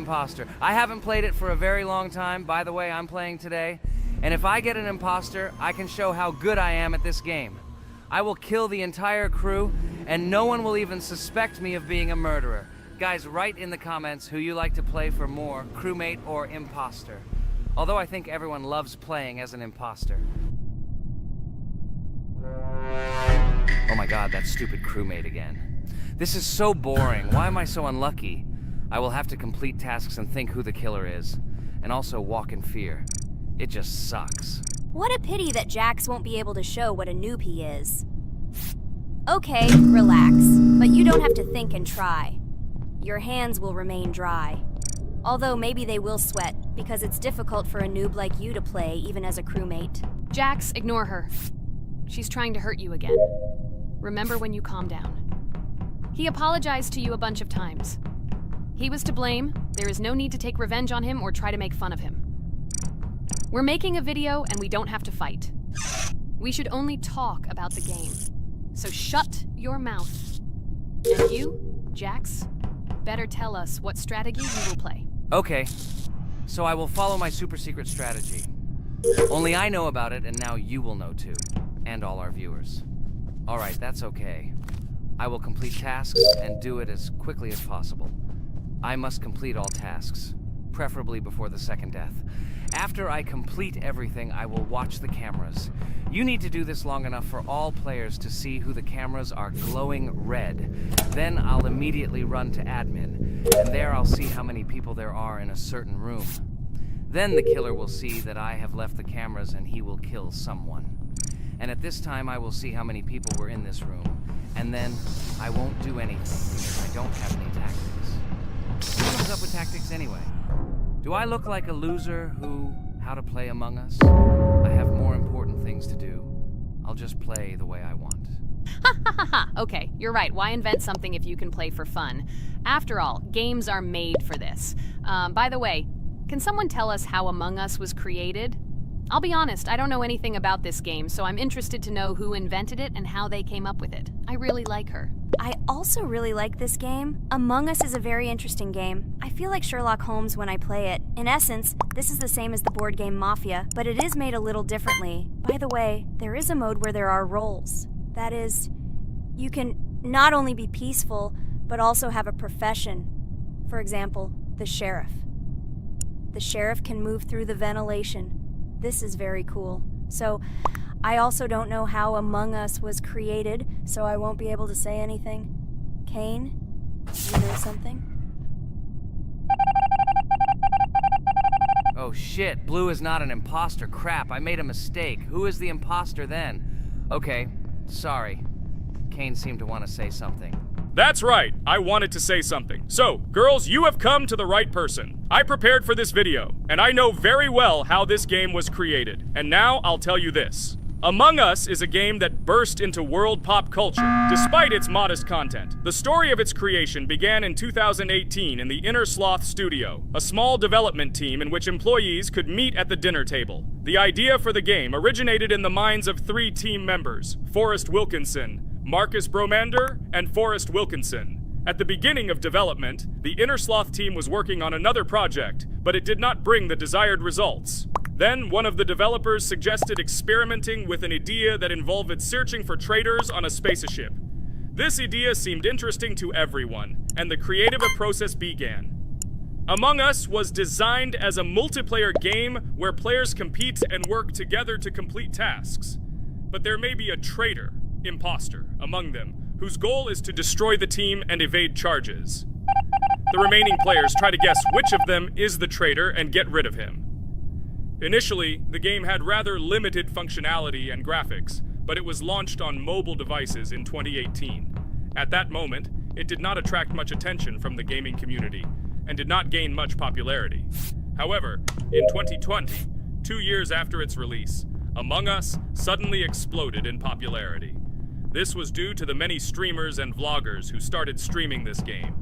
imposter. I haven't played it for a very long time. By the way, I'm playing today. And if I get an imposter, I can show how good I am at this game. I will kill the entire crew, and no one will even suspect me of being a murderer. Guys, write in the comments who you like to play for more, crewmate or imposter. Although I think everyone loves playing as an imposter. Oh my god, that stupid crewmate again. This is so boring. Why am I so unlucky? I will have to complete tasks and think who the killer is. And also walk in fear. It just sucks. What a pity that Jax won't be able to show what a noob he is. Okay, relax. But you don't have to think and try. Your hands will remain dry. Although maybe they will sweat, because it's difficult for a noob like you to play, even as a crewmate. Jax, ignore her. She's trying to hurt you again. Remember when you calm down. He apologized to you a bunch of times. He was to blame. There is no need to take revenge on him or try to make fun of him. We're making a video and we don't have to fight. We should only talk about the game. So shut your mouth. And you, Jax, better tell us what strategy you will play. Okay, so I will follow my super secret strategy. Only I know about it, and now you will know too. And all our viewers. Alright, that's okay. I will complete tasks and do it as quickly as possible. I must complete all tasks, preferably before the second death. After I complete everything, I will watch the cameras. You need to do this long enough for all players to see who the cameras are glowing red. Then I'll immediately run to admin, and there I'll see how many people there are in a certain room. Then the killer will see that I have left the cameras and he will kill someone. And at this time I will see how many people were in this room. And then I won't do anything because I don't have any tactics. Who comes up with tactics anyway? Do I look like a loser who, how to play Among Us? I have more important things to do. I'll just play the way I want. Ha ha ha ha! Okay, you're right. Why invent something if you can play for fun? After all, games are made for this. By the way, can someone tell us how Among Us was created? I'll be honest, I don't know anything about this game, so I'm interested to know who invented it and how they came up with it. I really like her. I also really like this game. Among Us is a very interesting game. I feel like Sherlock Holmes when I play it. In essence, this is the same as the board game Mafia, but it is made a little differently. By the way, there is a mode where there are roles. That is, you can not only be peaceful, but also have a profession. For example, the sheriff. The sheriff can move through the ventilation. This is very cool. So, I also don't know how Among Us was created, so I won't be able to say anything. Kane, you know something? Oh shit, Blue is not an imposter. Crap, I made a mistake. Who is the imposter then? Okay, sorry. Kane seemed to want to say something. That's right, I wanted to say something. So, girls, you have come to the right person. I prepared for this video, and I know very well how this game was created. And now I'll tell you this. Among Us is a game that burst into world pop culture, despite its modest content. The story of its creation began in 2018 in the Inner Sloth Studio, a small development team in which employees could meet at the dinner table. The idea for the game originated in the minds of 3 team members, Forrest Wilkinson, Marcus Bromander, and Forrest Wilkinson. At the beginning of development, the Inner Sloth team was working on another project, but it did not bring the desired results. Then, one of the developers suggested experimenting with an idea that involved searching for traitors on a spaceship. This idea seemed interesting to everyone, and the creative process began. Among Us was designed as a multiplayer game where players compete and work together to complete tasks. But there may be a traitor, imposter, among them, whose goal is to destroy the team and evade charges. The remaining players try to guess which of them is the traitor and get rid of him. Initially, the game had rather limited functionality and graphics, but it was launched on mobile devices in 2018. At that moment, it did not attract much attention from the gaming community, and did not gain much popularity. However, in 2020, 2 years after its release, Among Us suddenly exploded in popularity. This was due to the many streamers and vloggers who started streaming this game.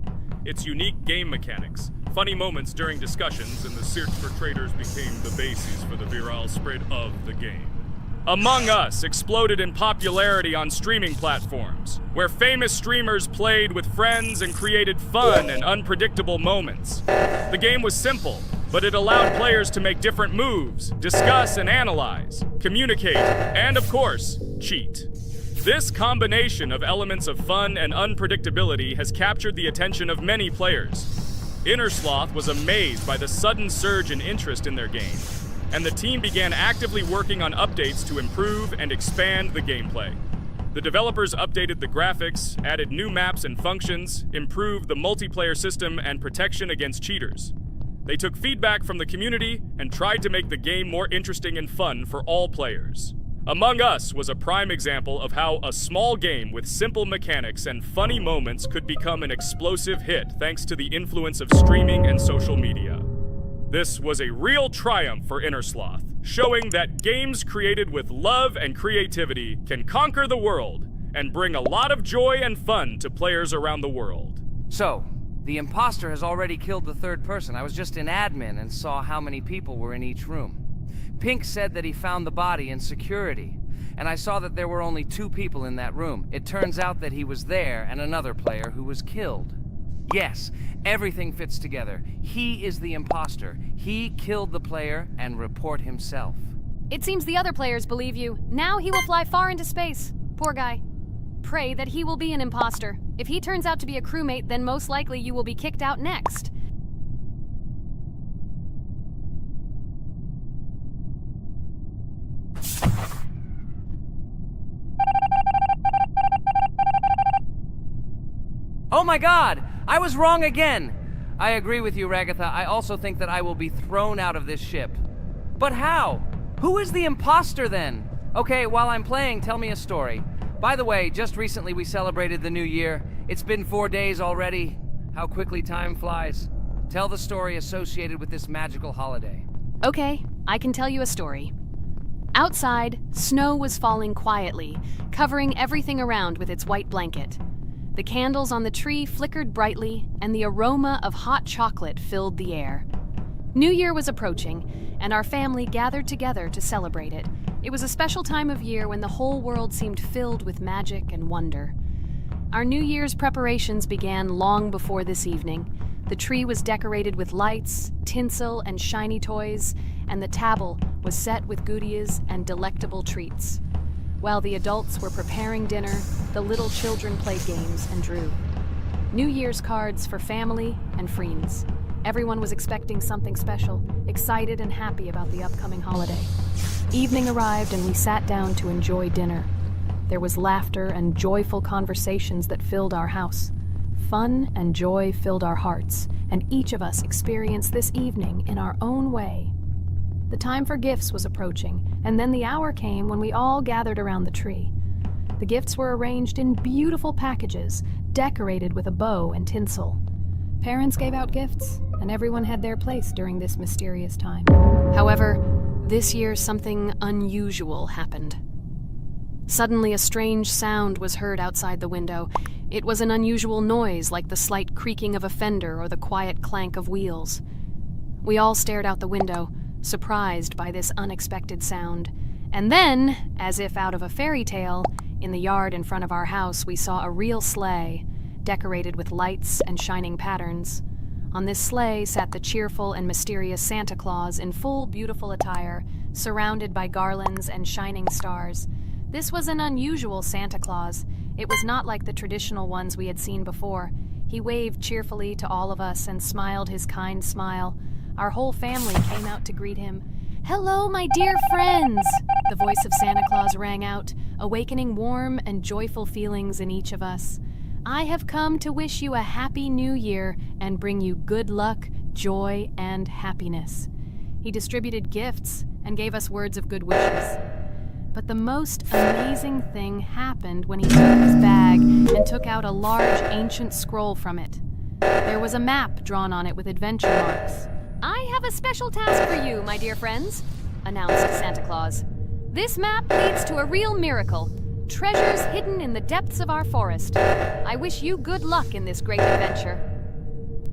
Its unique game mechanics, funny moments during discussions, and the search for traitors became the basis for the viral spread of the game. Among Us exploded in popularity on streaming platforms. where famous streamers played with friends and created fun and unpredictable moments. The game was simple, but it allowed players to make different moves, discuss and analyze, communicate, and of course, cheat. This combination of elements of fun and unpredictability has captured the attention of many players. Innersloth was amazed by the sudden surge in interest in their game, and the team began actively working on updates to improve and expand the gameplay. The developers updated the graphics, added new maps and functions, improved the multiplayer system and protection against cheaters. They took feedback from the community and tried to make the game more interesting and fun for all players. Among Us was a prime example of how a small game with simple mechanics and funny moments could become an explosive hit thanks to the influence of streaming and social media. This was a real triumph for Innersloth, showing that games created with love and creativity can conquer the world and bring a lot of joy and fun to players around the world. So, the imposter has already killed the third person. I was just in admin and saw how many people were in each room. Pink said that he found the body in security, and I saw that there were only 2 people in that room. It turns out that he was there and another player who was killed. Yes, everything fits together. He is the imposter. He killed the player and report himself. It seems the other players believe you. Now he will fly far into space. Poor guy. Pray that he will be an imposter. If he turns out to be a crewmate, then most likely you will be kicked out next. Oh my god! I was wrong again! I agree with you, Ragatha. I also think that I will be thrown out of this ship. But how? Who is the imposter then? Okay, while I'm playing, tell me a story. By the way, just recently we celebrated the new year. It's been 4 days already. How quickly time flies. Tell the story associated with this magical holiday. Okay, I can tell you a story. Outside, snow was falling quietly, covering everything around with its white blanket. The candles on the tree flickered brightly, and the aroma of hot chocolate filled the air. New Year was approaching, and our family gathered together to celebrate it. It was a special time of year when the whole world seemed filled with magic and wonder. Our New Year's preparations began long before this evening. The tree was decorated with lights, tinsel, and shiny toys, and the table was set with goodies and delectable treats. While the adults were preparing dinner, the little children played games and drew. New Year's cards for family and friends. Everyone was expecting something special, excited and happy about the upcoming holiday. Evening arrived and we sat down to enjoy dinner. There was laughter and joyful conversations that filled our house. Fun and joy filled our hearts, and each of us experienced this evening in our own way. The time for gifts was approaching, and then the hour came when we all gathered around the tree. The gifts were arranged in beautiful packages, decorated with a bow and tinsel. Parents gave out gifts, and everyone had their place during this mysterious time. However, this year something unusual happened. Suddenly a strange sound was heard outside the window. It was an unusual noise, like the slight creaking of a fender or the quiet clank of wheels. We all stared out the window, surprised by this unexpected sound. And then, as if out of a fairy tale, in the yard in front of our house we saw a real sleigh, decorated with lights and shining patterns. On this sleigh sat the cheerful and mysterious Santa Claus in full beautiful attire, surrounded by garlands and shining stars. This was an unusual Santa Claus. It was not like the traditional ones we had seen before. He waved cheerfully to all of us and smiled his kind smile. Our whole family came out to greet him. "Hello, my dear friends!" The voice of Santa Claus rang out, awakening warm and joyful feelings in each of us. "I have come to wish you a happy new year and bring you good luck, joy, and happiness." He distributed gifts and gave us words of good wishes. But the most amazing thing happened when he took his bag and took out a large ancient scroll from it. There was a map drawn on it with adventure marks. "I have a special task for you, my dear friends," announced Santa Claus. "This map leads to a real miracle. Treasures hidden in the depths of our forest. I wish you good luck in this great adventure."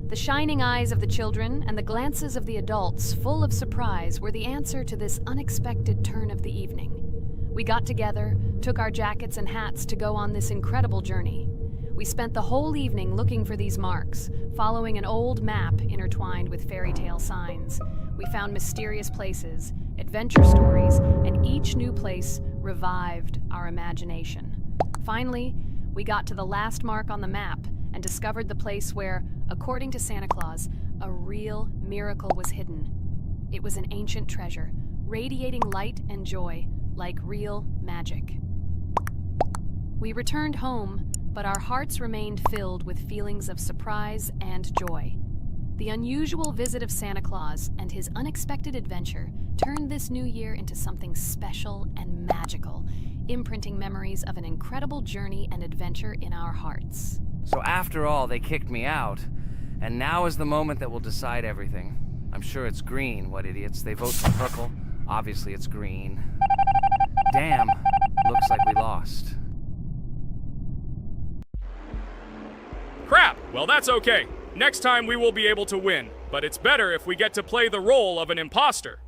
The shining eyes of the children and the glances of the adults, full of surprise, were the answer to this unexpected turn of the evening. We got together, took our jackets and hats to go on this incredible journey. We spent the whole evening looking for these marks, following an old map intertwined with fairy tale signs. We found mysterious places, adventure stories, and each new place revived our imagination. Finally, we got to the last mark on the map and discovered the place where, according to Santa Claus, a real miracle was hidden. It was an ancient treasure, radiating light and joy like real magic. We returned home, but our hearts remained filled with feelings of surprise and joy. The unusual visit of Santa Claus and his unexpected adventure turned this new year into something special and magical, imprinting memories of an incredible journey and adventure in our hearts. So after all, they kicked me out, and now is the moment that will decide everything. I'm sure it's green, what idiots. They vote for purple. Obviously it's green. Damn, looks like we lost. Crap! Well, that's okay. Next time we will be able to win, but it's better if we get to play the role of an imposter.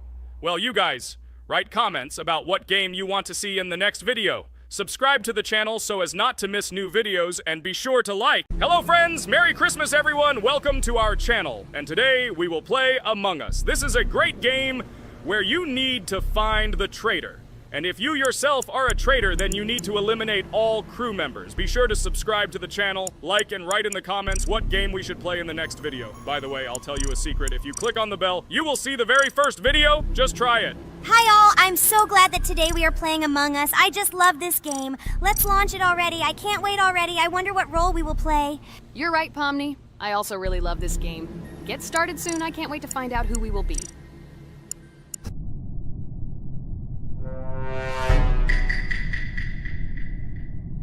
Well, you guys, write comments about what game you want to see in the next video. Subscribe to the channel so as not to miss new videos, and be sure to like. Hello friends, Merry Christmas everyone, welcome to our channel. And today we will play Among Us. This is a great game where you need to find the traitor. And if you yourself are a traitor, then you need to eliminate all crew members. Be sure to subscribe to the channel, like, and write in the comments what game we should play in the next video. By the way, I'll tell you a secret. If you click on the bell, you will see the very first video. Just try it. Hi all, I'm so glad that today we are playing Among Us. I just love this game. Let's launch it already. I can't wait already. I wonder what role we will play. You're right, Pomni. I also really love this game. Get started soon. I can't wait to find out who we will be.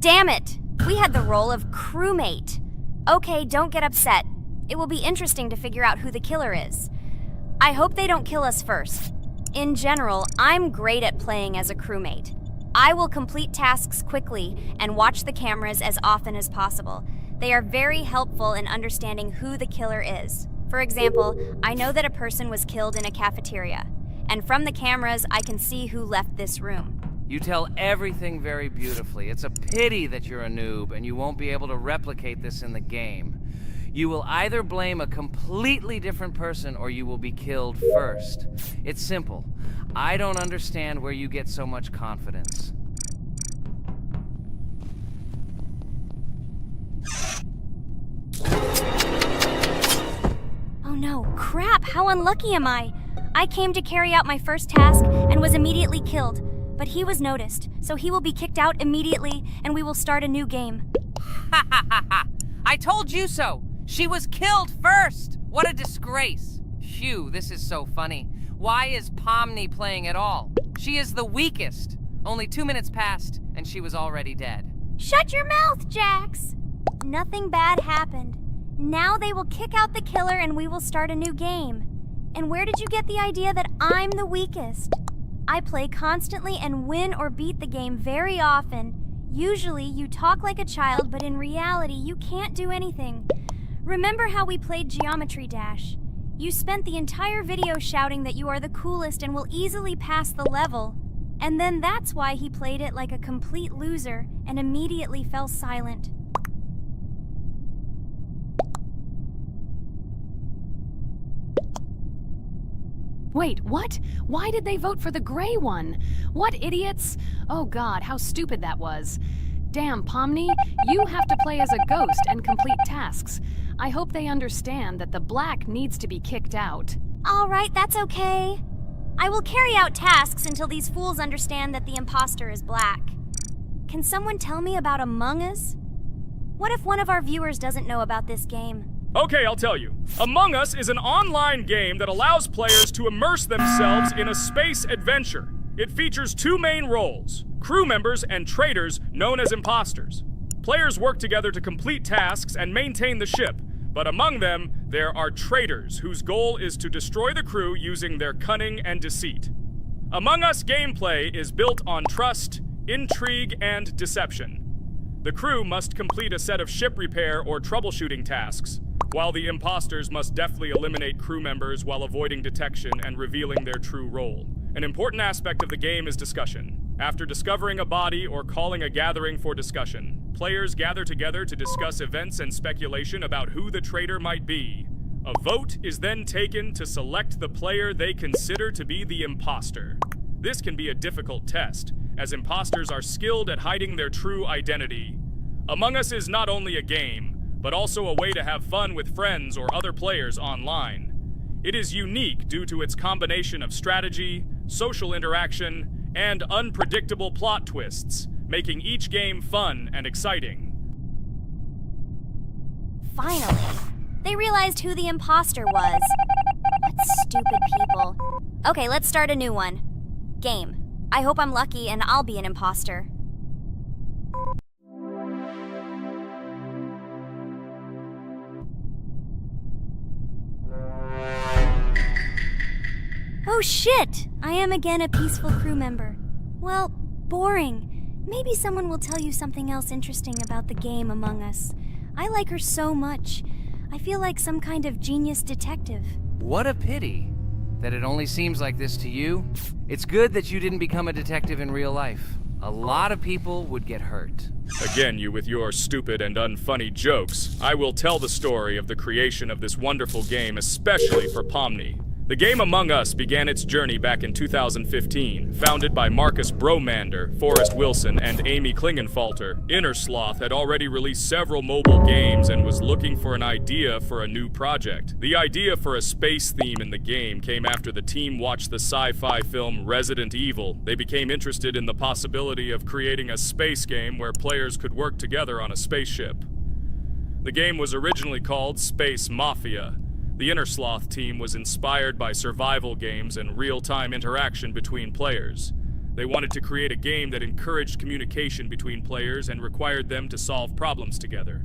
Damn it! We had the role of crewmate. Okay, don't get upset. It will be interesting to figure out who the killer is. I hope they don't kill us first. In general, I'm great at playing as a crewmate. I will complete tasks quickly and watch the cameras as often as possible. They are very helpful in understanding who the killer is. For example, I know that a person was killed in a cafeteria, and from the cameras, I can see who left this room. You tell everything very beautifully. It's a pity that you're a noob and you won't be able to replicate this in the game. You will either blame a completely different person or you will be killed first. It's simple. I don't understand where you get so much confidence. Oh no, crap, how unlucky am I? I came to carry out my first task and was immediately killed. But he was noticed, so he will be kicked out immediately, and we will start a new game. Ha ha ha ha! I told you so! She was killed first! What a disgrace! Phew, this is so funny. Why is Pomni playing at all? She is the weakest. Only 2 minutes passed, and she was already dead. Shut your mouth, Jax! Nothing bad happened. Now they will kick out the killer and we will start a new game. And where did you get the idea that I'm the weakest? I play constantly and win or beat the game very often. Usually, you talk like a child, but in reality, you can't do anything. Remember how we played Geometry Dash? You spent the entire video shouting that you are the coolest and will easily pass the level. And then that's why he played it like a complete loser and immediately fell silent. Wait, what? Why did they vote for the gray one? What idiots? Oh god, how stupid that was. Damn, Pomni, you have to play as a ghost and complete tasks. I hope they understand that the black needs to be kicked out. All right, that's okay. I will carry out tasks until these fools understand that the imposter is black. Can someone tell me about Among Us? What if one of our viewers doesn't know about this game? Okay, I'll tell you. Among Us is an online game that allows players to immerse themselves in a space adventure. It features 2 main roles, crew members and traitors known as imposters. Players work together to complete tasks and maintain the ship, but among them, there are traitors whose goal is to destroy the crew using their cunning and deceit. Among Us gameplay is built on trust, intrigue, and deception. The crew must complete a set of ship repair or troubleshooting tasks, while the imposters must deftly eliminate crew members while avoiding detection and revealing their true role. An important aspect of the game is discussion. After discovering a body or calling a gathering for discussion, players gather together to discuss events and speculation about who the traitor might be. A vote is then taken to select the player they consider to be the imposter. This can be a difficult test, as imposters are skilled at hiding their true identity. Among Us is not only a game, but also a way to have fun with friends or other players online. It is unique due to its combination of strategy, social interaction, and unpredictable plot twists, making each game fun and exciting. Finally, they realized who the imposter was. What stupid people. Okay, let's start a new one. Game. I hope I'm lucky and I'll be an imposter. Oh shit! I am again a peaceful crew member. Well, boring. Maybe someone will tell you something else interesting about the game Among Us. I like her so much. I feel like some kind of genius detective. What a pity that it only seems like this to you. It's good that you didn't become a detective in real life. A lot of people would get hurt. Again, you with your stupid and unfunny jokes. I will tell the story of the creation of this wonderful game, especially for Pomni. The game Among Us began its journey back in 2015. Founded by Marcus Bromander, Forrest Wilson, and Amy Klingenfalter, Innersloth had already released several mobile games and was looking for an idea for a new project. The idea for a space theme in the game came after the team watched the sci-fi film Resident Evil. They became interested in the possibility of creating a space game where players could work together on a spaceship. The game was originally called Space Mafia. The Innersloth team was inspired by survival games and real-time interaction between players. They wanted to create a game that encouraged communication between players and required them to solve problems together.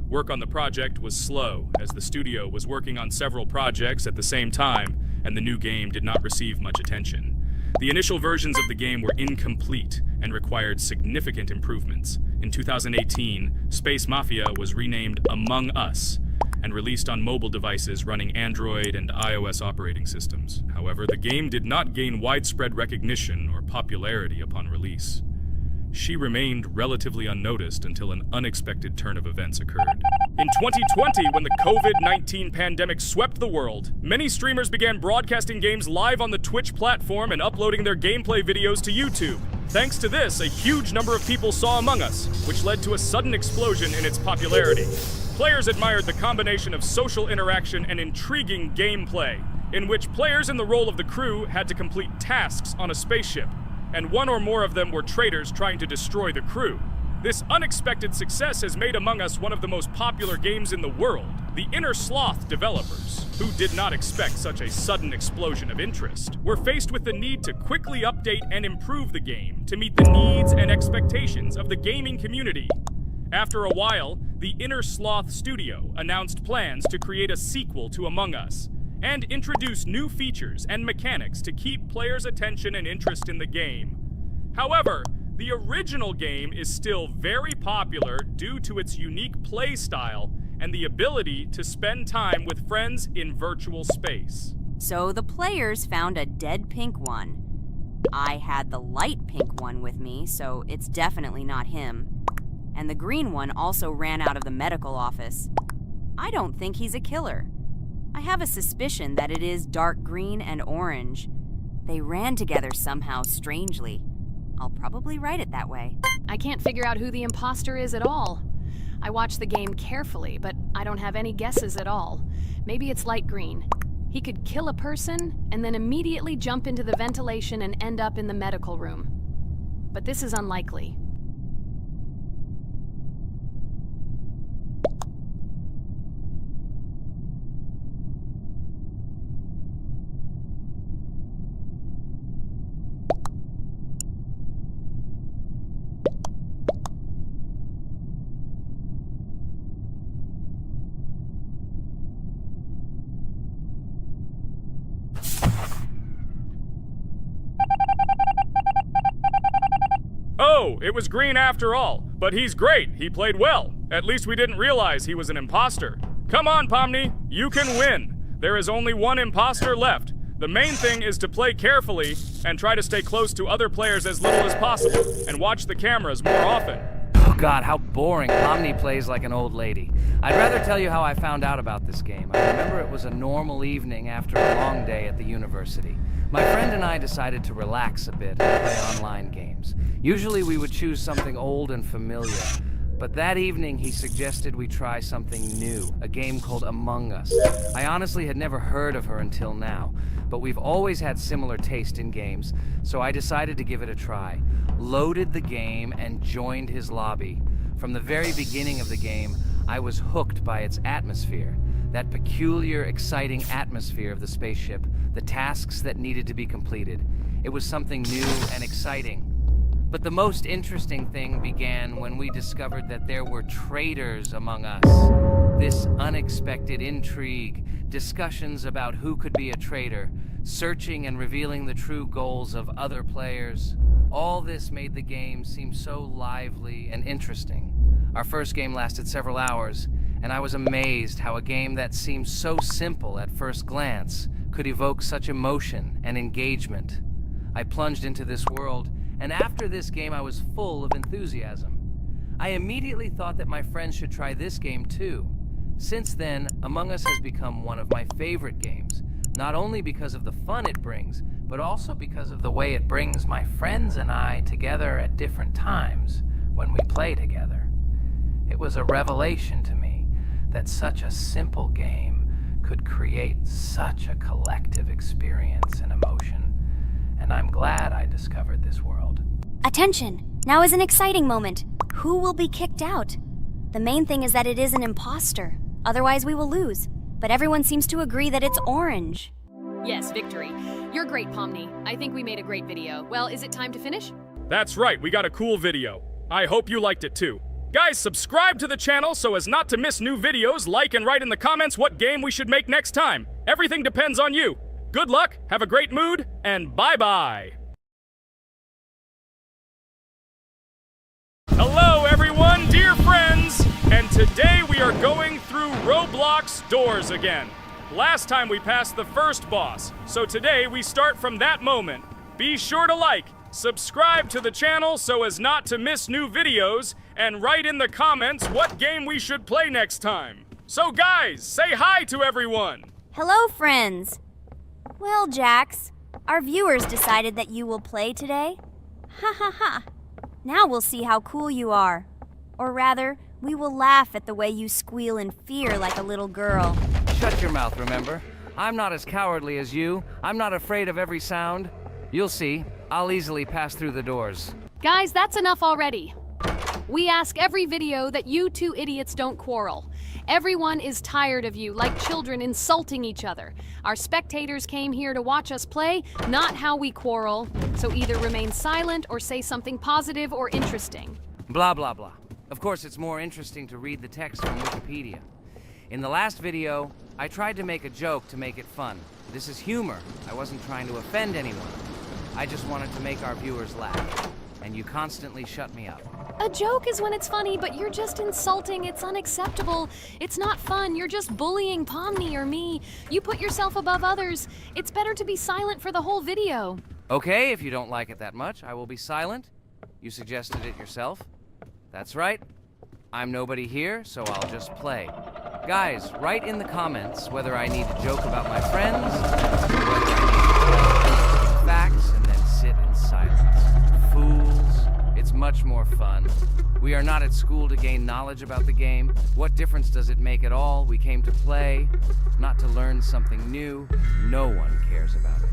Work on the project was slow, as the studio was working on several projects at the same time, and the new game did not receive much attention. The initial versions of the game were incomplete and required significant improvements. In 2018, Space Mafia was renamed Among Us, and released on mobile devices running Android and iOS operating systems. However, the game did not gain widespread recognition or popularity upon release. She remained relatively unnoticed until an unexpected turn of events occurred. In 2020, when the COVID-19 pandemic swept the world, many streamers began broadcasting games live on the Twitch platform and uploading their gameplay videos to YouTube. Thanks to this, a huge number of people saw Among Us, which led to a sudden explosion in its popularity. Players admired the combination of social interaction and intriguing gameplay, in which players in the role of the crew had to complete tasks on a spaceship, and one or more of them were traitors trying to destroy the crew. This unexpected success has made Among Us one of the most popular games in the world. The Innersloth developers, who did not expect such a sudden explosion of interest, were faced with the need to quickly update and improve the game to meet the needs and expectations of the gaming community. After a while, the Innersloth studio announced plans to create a sequel to Among Us and introduce new features and mechanics to keep players' attention and interest in the game. However, the original game is still very popular due to its unique play style and the ability to spend time with friends in virtual space. So the players found a dead pink one. I had the light pink one with me, so it's definitely not him. And the green one also ran out of the medical office. I don't think he's a killer. I have a suspicion that it is dark green and orange. They ran together somehow strangely. I'll probably write it that way. I can't figure out who the imposter is at all. I watched the game carefully, but I don't have any guesses at all. Maybe it's light green. He could kill a person and then immediately jump into the ventilation and end up in the medical room. But this is unlikely. Oh, it was green after all. But he's great. He played well. At least we didn't realize he was an imposter. Come on, Pomni. You can win. There is only one imposter left. The main thing is to play carefully and try to stay close to other players as little as possible and watch the cameras more often. Oh God, how boring. Pomni plays like an old lady. I'd rather tell you how I found out about this game. I remember it was a normal evening after a long day at the university. My friend and I decided to relax a bit and play online games. Usually we would choose something old and familiar. But that evening, he suggested we try something new, a game called Among Us. I honestly had never heard of her until now, but we've always had similar taste in games, so I decided to give it a try. Loaded the game and joined his lobby. From the very beginning of the game, I was hooked by its atmosphere. That peculiar, exciting atmosphere of the spaceship, the tasks that needed to be completed. It was something new and exciting. But the most interesting thing began when we discovered that there were traitors among us. This unexpected intrigue, discussions about who could be a traitor, searching and revealing the true goals of other players. All this made the game seem so lively and interesting. Our first game lasted several hours, and I was amazed how a game that seemed so simple at first glance could evoke such emotion and engagement. I plunged into this world, and after this game I was full of enthusiasm. I immediately thought that my friends should try this game too. Since then, Among Us has become one of my favorite games, not only because of the fun it brings, but also because of the way it brings my friends and I together at different times when we play together. It was a revelation to me that such a simple game could create such a collective experience and emotion. And I'm glad I discovered this world. Attention! Now is an exciting moment. Who will be kicked out? The main thing is that it is an imposter. Otherwise we will lose. But everyone seems to agree that it's orange. Yes, victory. You're great, Pomni. I think we made a great video. Well, is it time to finish? That's right, we got a cool video. I hope you liked it too. Guys, subscribe to the channel so as not to miss new videos, like and write in the comments what game we should make next time. Everything depends on you. Good luck, have a great mood, and bye-bye. Hello everyone, dear friends, and today we are going through Roblox doors again. Last time we passed the first boss, so today we start from that moment. Be sure to like, subscribe to the channel so as not to miss new videos, and write in the comments what game we should play next time. So guys, say hi to everyone! Hello, friends! Well, Jax, our viewers decided that you will play today. Ha ha ha! Now we'll see how cool you are. Or rather, we will laugh at the way you squeal in fear like a little girl. Shut your mouth, remember? I'm not as cowardly as you. I'm not afraid of every sound. You'll see. I'll easily pass through the doors. Guys, that's enough already. We ask every video that you two idiots don't quarrel. Everyone is tired of you, like children insulting each other. Our spectators came here to watch us play, not how we quarrel. So either remain silent or say something positive or interesting. Blah, blah, blah. Of course, it's more interesting to read the text from Wikipedia. In the last video, I tried to make a joke to make it fun. This is humor. I wasn't trying to offend anyone. I just wanted to make our viewers laugh. And you constantly shut me up. A joke is when it's funny, but you're just insulting. It's unacceptable. It's not fun. You're just bullying Pomni or me. You put yourself above others. It's better to be silent for the whole video. Okay, if you don't like it that much, I will be silent. You suggested it yourself. That's right. I'm nobody here, so I'll just play. Guys, write in the comments whether I need to joke about my friends, or whether I need to facts and then sit in silence. Fools. It's much more fun. We are not at school to gain knowledge about the game. What difference does it make at all? We came to play, not to learn something new. No one cares about it.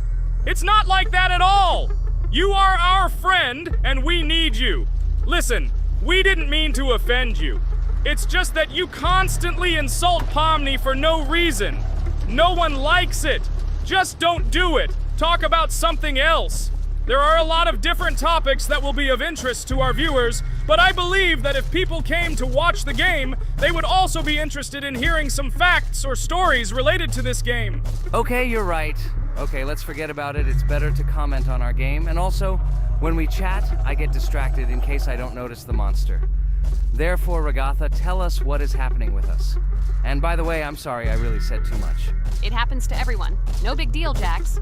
It's not like that at all! You are our friend, and we need you. Listen, we didn't mean to offend you. It's just that you constantly insult Pomni for no reason. No one likes it. Just don't do it. Talk about something else. There are a lot of different topics that will be of interest to our viewers, but I believe that if people came to watch the game, they would also be interested in hearing some facts or stories related to this game. Okay, you're right. Okay, let's forget about it. It's better to comment on our game. And also, when we chat, I get distracted in case I don't notice the monster. Therefore, Ragatha, tell us what is happening with us. And by the way, I'm sorry I really said too much. It happens to everyone. No big deal, Jax.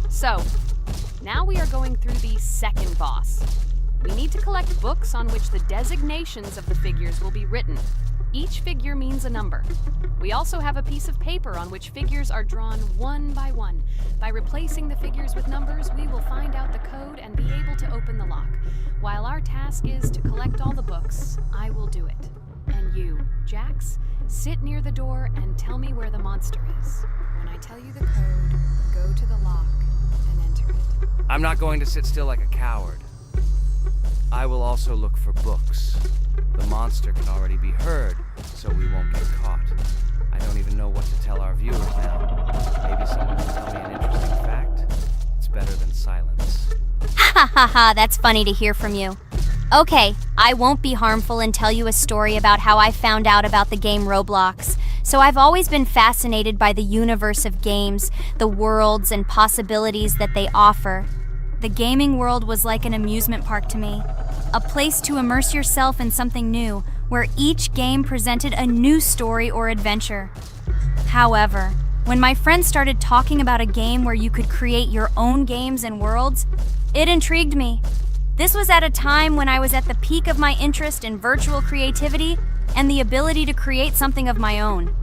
So, now we are going through the second boss. We need to collect books on which the designations of the figures will be written. Each figure means a number. We also have a piece of paper on which figures are drawn one by one. By replacing the figures with numbers, we will find out the code and be able to open the lock. While our task is to collect all the books, I will do it. And you, Jax, sit near the door and tell me where the monster is. When I tell you the code, go to the lock and enter it. I'm not going to sit still like a coward. I will also look for books. The monster can already be heard, so we won't get caught. I don't even know what to tell our viewers now. Maybe someone can tell me an interesting fact? It's better than silence. Ha ha ha, that's funny to hear from you. Okay, I won't be harmful and tell you a story about how I found out about the game Roblox. So I've always been fascinated by the universe of games, the worlds and possibilities that they offer. The gaming world was like an amusement park to me, a place to immerse yourself in something new, where each game presented a new story or adventure. However, when my friends started talking about a game where you could create your own games and worlds, it intrigued me. This was at a time when I was at the peak of my interest in virtual creativity and the ability to create something of my own.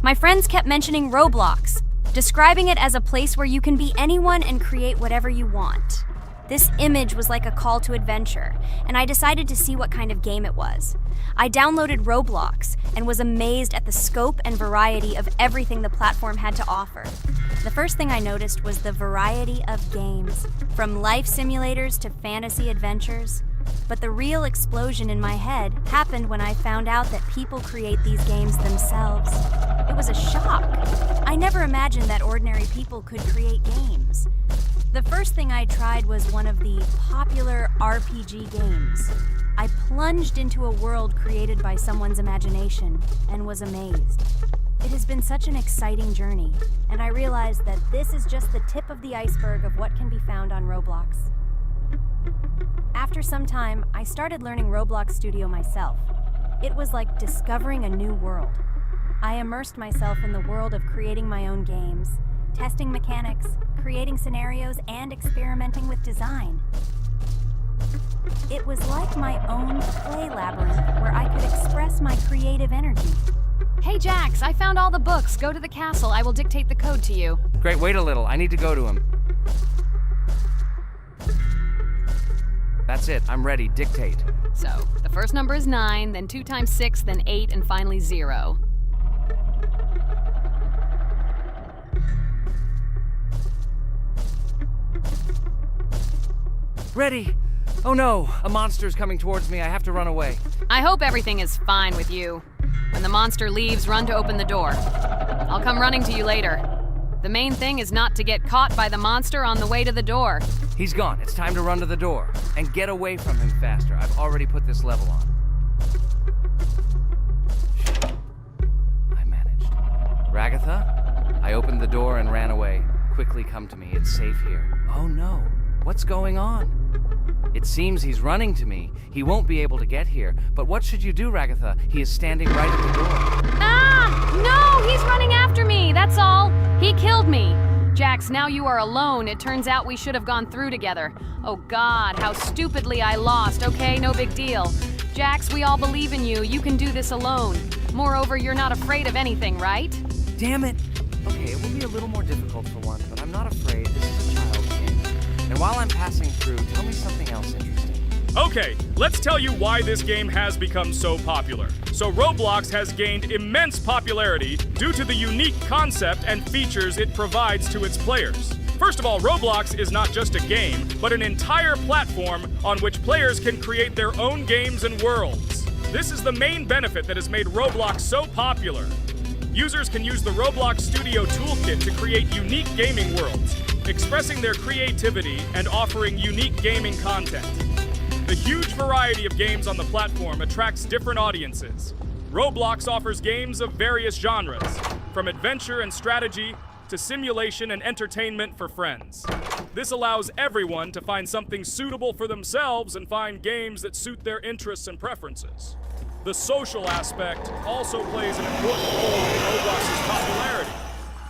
My friends kept mentioning Roblox, describing it as a place where you can be anyone and create whatever you want. This image was like a call to adventure, and I decided to see what kind of game it was. I downloaded Roblox and was amazed at the scope and variety of everything the platform had to offer. The first thing I noticed was the variety of games, from life simulators to fantasy adventures. But the real explosion in my head happened when I found out that people create these games themselves. It was a shock. I never imagined that ordinary people could create games. The first thing I tried was one of the popular RPG games. I plunged into a world created by someone's imagination and was amazed. It has been such an exciting journey, and I realized that this is just the tip of the iceberg of what can be found on Roblox. After some time, I started learning Roblox Studio myself. It was like discovering a new world. I immersed myself in the world of creating my own games, testing mechanics, creating scenarios, and experimenting with design. It was like my own play labyrinth where I could express my creative energy. Hey Jax, I found all the books. Go to the castle. I will dictate the code to you. Great, wait a little. I need to go to him. That's it. I'm ready. Dictate. So, the first number is 9, then 2 times 6, then 8, and finally 0. Ready! Oh no! A monster's coming towards me. I have to run away. I hope everything is fine with you. When the monster leaves, run to open the door. I'll come running to you later. The main thing is not to get caught by the monster on the way to the door. He's gone. It's time to run to the door. And get away from him faster. I've already put this level on. I managed. Ragatha? I opened the door and ran away. Quickly come to me. It's safe here. Oh no. What's going on? It seems he's running to me. He won't be able to get here. But what should you do, Ragatha? He is standing right at the door. Ah! No! He's running after me! That's all! He killed me! Jax, now you are alone. It turns out we should have gone through together. Oh God, how stupidly I lost. Okay, no big deal. Jax, we all believe in you. You can do this alone. Moreover, you're not afraid of anything, right? Damn it! Okay, it will be a little more difficult for one, but I'm not afraid. This is a child's game. And while I'm passing through, tell me something else interesting. Okay, let's tell you why this game has become so popular. So Roblox has gained immense popularity due to the unique concept and features it provides to its players. First of all, Roblox is not just a game, but an entire platform on which players can create their own games and worlds. This is the main benefit that has made Roblox so popular. Users can use the Roblox Studio Toolkit to create unique gaming worlds, expressing their creativity and offering unique gaming content. The huge variety of games on the platform attracts different audiences. Roblox offers games of various genres, from adventure and strategy to simulation and entertainment for friends. This allows everyone to find something suitable for themselves and find games that suit their interests and preferences. The social aspect also plays an important role in Roblox's popularity.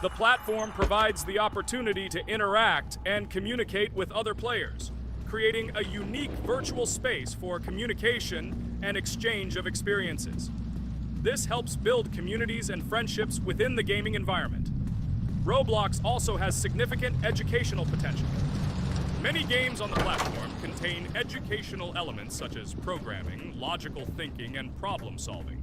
The platform provides the opportunity to interact and communicate with other players, creating a unique virtual space for communication and exchange of experiences. This helps build communities and friendships within the gaming environment. Roblox also has significant educational potential. Many games on the platform contain educational elements such as programming, logical thinking, and problem solving.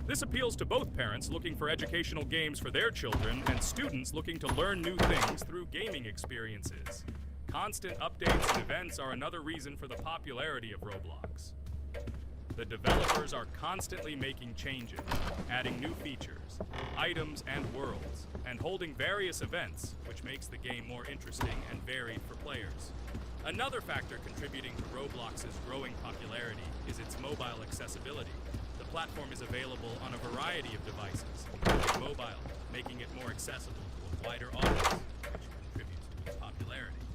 This appeals to both parents looking for educational games for their children and students looking to learn new things through gaming experiences. Constant updates and events are another reason for the popularity of Roblox. The developers are constantly making changes, adding new features, items, and worlds, and holding various events, which makes the game more interesting and varied for players. Another factor contributing to Roblox's growing popularity is its mobile accessibility. The platform is available on a variety of devices, including mobile, making it more accessible to a wider audience, which contributes to its popularity.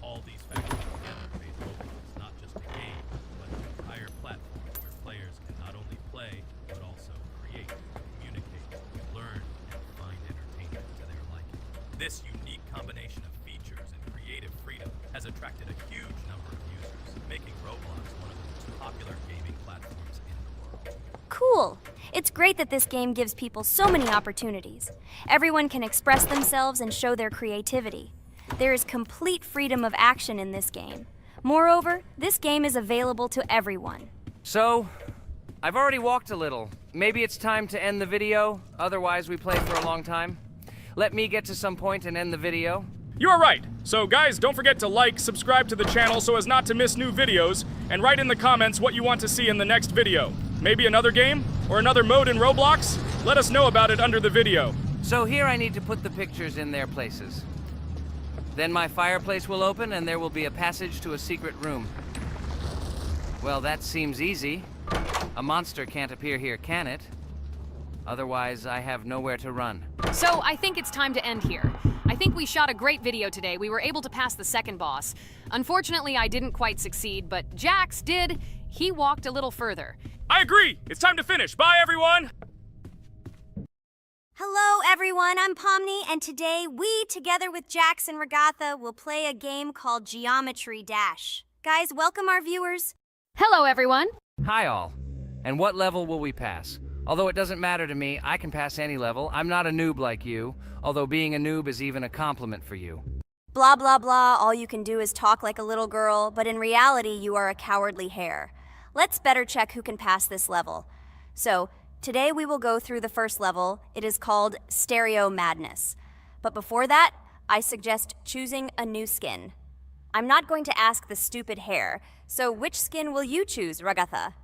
All these factors together made Roblox not just a game, but an entire platform where players can not only play, but also create, communicate, learn, and find entertainment to their liking. This unique combination of features and creative freedom has attracted a huge number of users, making Roblox one of the most popular gaming platforms in the world. Cool! It's great that this game gives people so many opportunities. Everyone can express themselves and show their creativity. There is complete freedom of action in this game. Moreover, this game is available to everyone. So, I've already walked a little. Maybe it's time to end the video, otherwise we play for a long time. Let me get to some point and end the video. You are right. So guys, don't forget to like, subscribe to the channel so as not to miss new videos, and write in the comments what you want to see in the next video. Maybe another game? Or another mode in Roblox? Let us know about it under the video. So here I need to put the pictures in their places. Then my fireplace will open and there will be a passage to a secret room. Well, that seems easy. A monster can't appear here, can it? Otherwise, I have nowhere to run. So I think it's time to end here. I think we shot a great video today. We were able to pass the second boss. Unfortunately, I didn't quite succeed, but Jax did. He walked a little further. I agree! It's time to finish. Bye, everyone! Hello, everyone. I'm Pomni, and today we, together with Jax and Regatha, will play a game called Geometry Dash. Guys, welcome our viewers. Hello, everyone. Hi all. And what level will we pass? Although it doesn't matter to me, I can pass any level. I'm not a noob like you, although being a noob is even a compliment for you. Blah, blah, blah. All you can do is talk like a little girl, but in reality, you are a cowardly hare. Let's better check who can pass this level. So, today we will go through the first level. It is called Stereo Madness. But before that, I suggest choosing a new skin. I'm not going to ask the stupid hare, so which skin will you choose, Regatha?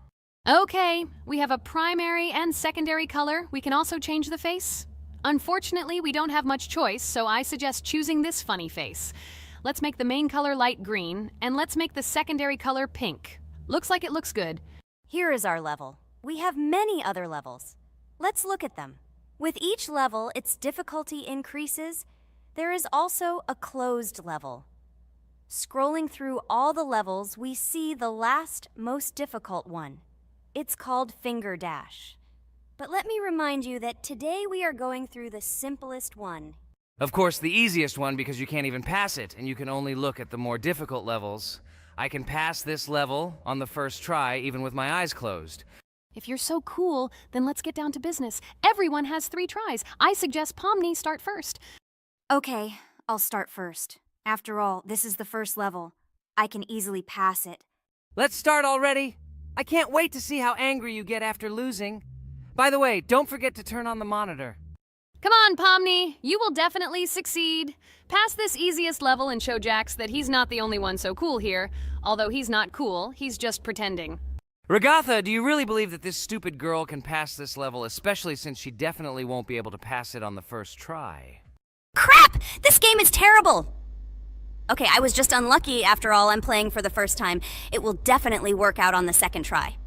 Okay, we have a primary and secondary color. We can also change the face. Unfortunately, we don't have much choice, so I suggest choosing this funny face. Let's make the main color light green, and let's make the secondary color pink. Looks like it looks good. Here is our level. We have many other levels. Let's look at them. With each level, its difficulty increases. There is also a closed level. Scrolling through all the levels, we see the last, most difficult one. It's called Finger Dash. But let me remind you that today we are going through the simplest one. Of course, the easiest one because you can't even pass it, and you can only look at the more difficult levels. I can pass this level on the first try, even with my eyes closed. If you're so cool, then let's get down to business. Everyone has 3 tries. I suggest Pomni start first. Okay, I'll start first. After all, this is the first level. I can easily pass it. Let's start already! I can't wait to see how angry you get after losing. By the way, don't forget to turn on the monitor. Come on, Pomni. You will definitely succeed. Pass this easiest level and show Jax that he's not the only one so cool here. Although he's not cool, he's just pretending. Regatha, do you really believe that this stupid girl can pass this level, especially since she definitely won't be able to pass it on the first try? Crap! This game is terrible! Okay, I was just unlucky. After all, I'm playing for the first time. It will definitely work out on the second try.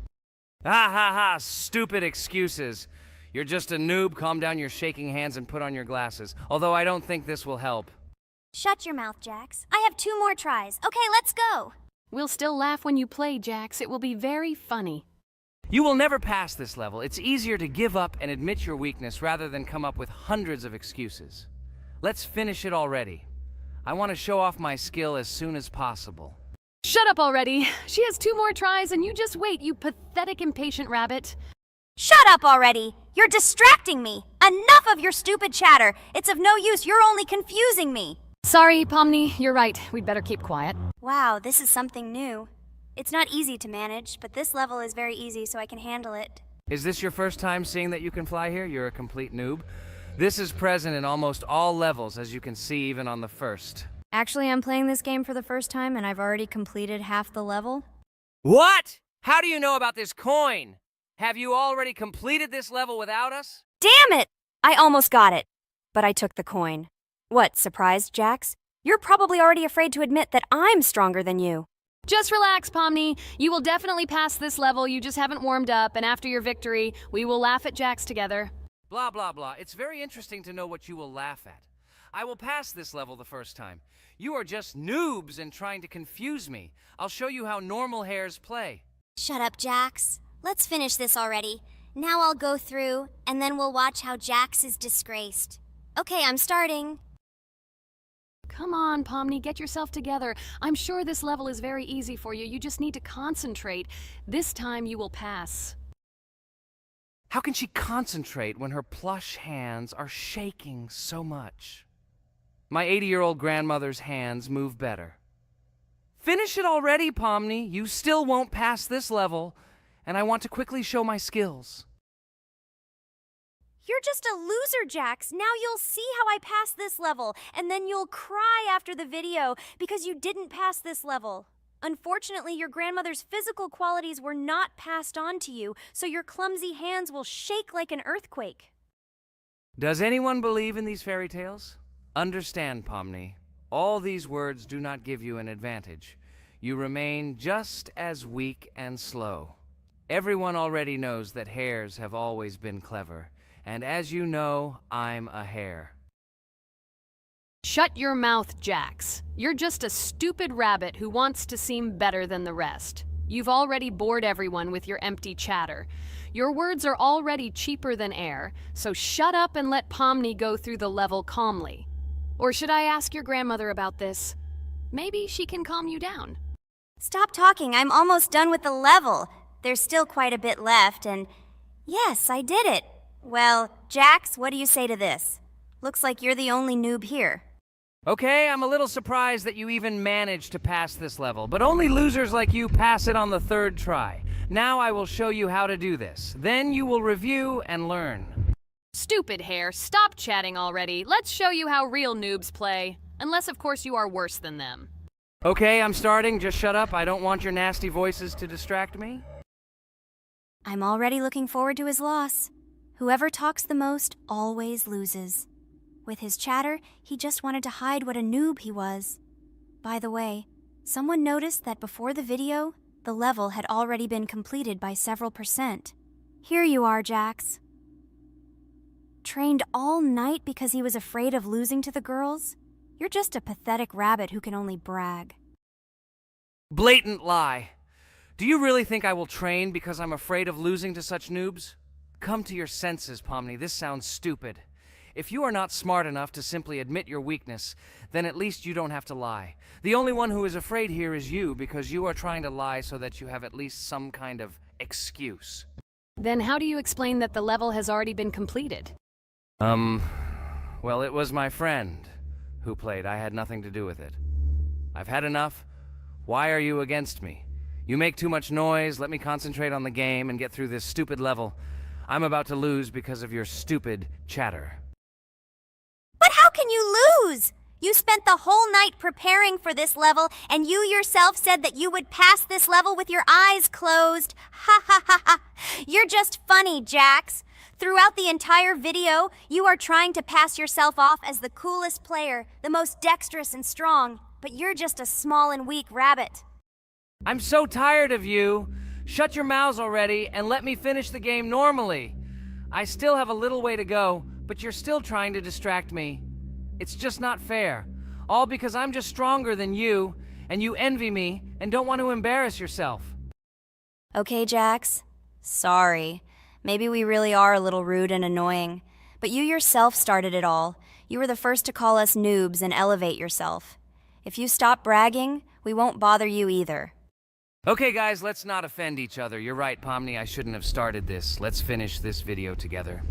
Ha ha ha, stupid excuses. You're just a noob, calm down your shaking hands and put on your glasses. Although I don't think this will help. Shut your mouth, Jax. I have 2 more tries. Okay, let's go. We'll still laugh when you play, Jax. It will be very funny. You will never pass this level. It's easier to give up and admit your weakness rather than come up with hundreds of excuses. Let's finish it already. I want to show off my skill as soon as possible. Shut up already. She has 2 more tries and you just wait, you pathetic impatient rabbit. Shut up already! You're distracting me! Enough of your stupid chatter! It's of no use, you're only confusing me! Sorry, Pomni, you're right. We'd better keep quiet. Wow, this is something new. It's not easy to manage, but this level is very easy, so I can handle it. Is this your first time seeing that you can fly here? You're a complete noob. This is present in almost all levels, as you can see even on the first. Actually, I'm playing this game for the first time, and I've already completed half the level. What? How do you know about this coin? Have you already completed this level without us? Damn it! I almost got it, but I took the coin. What, surprised, Jax? You're probably already afraid to admit that I'm stronger than you. Just relax, Pomni. You will definitely pass this level, you just haven't warmed up, and after your victory, we will laugh at Jax together. Blah, blah, blah. It's very interesting to know what you will laugh at. I will pass this level the first time. You are just noobs and trying to confuse me. I'll show you how normal hares play. Shut up, Jax. Let's finish this already. Now I'll go through, and then we'll watch how Jax is disgraced. Okay, I'm starting. Come on, Pomni, get yourself together. I'm sure this level is very easy for you. You just need to concentrate. This time you will pass. How can she concentrate when her plush hands are shaking so much? My 80-year-old grandmother's hands move better. Finish it already, Pomni. You still won't pass this level, and I want to quickly show my skills. You're just a loser, Jax. Now you'll see how I pass this level, and then you'll cry after the video because you didn't pass this level. Unfortunately, your grandmother's physical qualities were not passed on to you, so your clumsy hands will shake like an earthquake. Does anyone believe in these fairy tales? Understand, Pomni. All these words do not give you an advantage. You remain just as weak and slow. Everyone already knows that hares have always been clever. And as you know, I'm a hare. Shut your mouth, Jax. You're just a stupid rabbit who wants to seem better than the rest. You've already bored everyone with your empty chatter. Your words are already cheaper than air, so shut up and let Pomni go through the level calmly. Or should I ask your grandmother about this? Maybe she can calm you down. Stop talking. I'm almost done with the level. There's still quite a bit left, and yes, I did it. Well, Jax, what do you say to this? Looks like you're the only noob here. Okay, I'm a little surprised that you even managed to pass this level, but only losers like you pass it on the 3rd try. Now I will show you how to do this. Then you will review and learn. Stupid hare, stop chatting already. Let's show you how real noobs play. Unless, of course, you are worse than them. Okay, I'm starting. Just shut up. I don't want your nasty voices to distract me. I'm already looking forward to his loss. Whoever talks the most always loses. With his chatter, he just wanted to hide what a noob he was. By the way, someone noticed that before the video, the level had already been completed by several %. Here you are, Jax. Trained all night because he was afraid of losing to the girls? You're just a pathetic rabbit who can only brag. Blatant lie. Do you really think I will train because I'm afraid of losing to such noobs? Come to your senses, Pomni. This sounds stupid. If you are not smart enough to simply admit your weakness, then at least you don't have to lie. The only one who is afraid here is you, because you are trying to lie so that you have at least some kind of excuse. Then how do you explain that the level has already been completed? Well, it was my friend who played. I had nothing to do with it. I've had enough. Why are you against me? You make too much noise. Let me concentrate on the game and get through this stupid level. I'm about to lose because of your stupid chatter. But how can you lose? You spent the whole night preparing for this level, and you yourself said that you would pass this level with your eyes closed. Ha ha ha ha. You're just funny, Jax. Throughout the entire video, you are trying to pass yourself off as the coolest player, the most dexterous and strong, but you're just a small and weak rabbit. I'm so tired of you. Shut your mouths already and let me finish the game normally. I still have a little way to go, but you're still trying to distract me. It's just not fair. All because I'm just stronger than you, and you envy me and don't want to embarrass yourself. Okay, Jax. Sorry. Maybe we really are a little rude and annoying. But you yourself started it all. You were the first to call us noobs and elevate yourself. If you stop bragging, we won't bother you either. Okay, guys, let's not offend each other. You're right, Pomni, I shouldn't have started this. Let's finish this video together.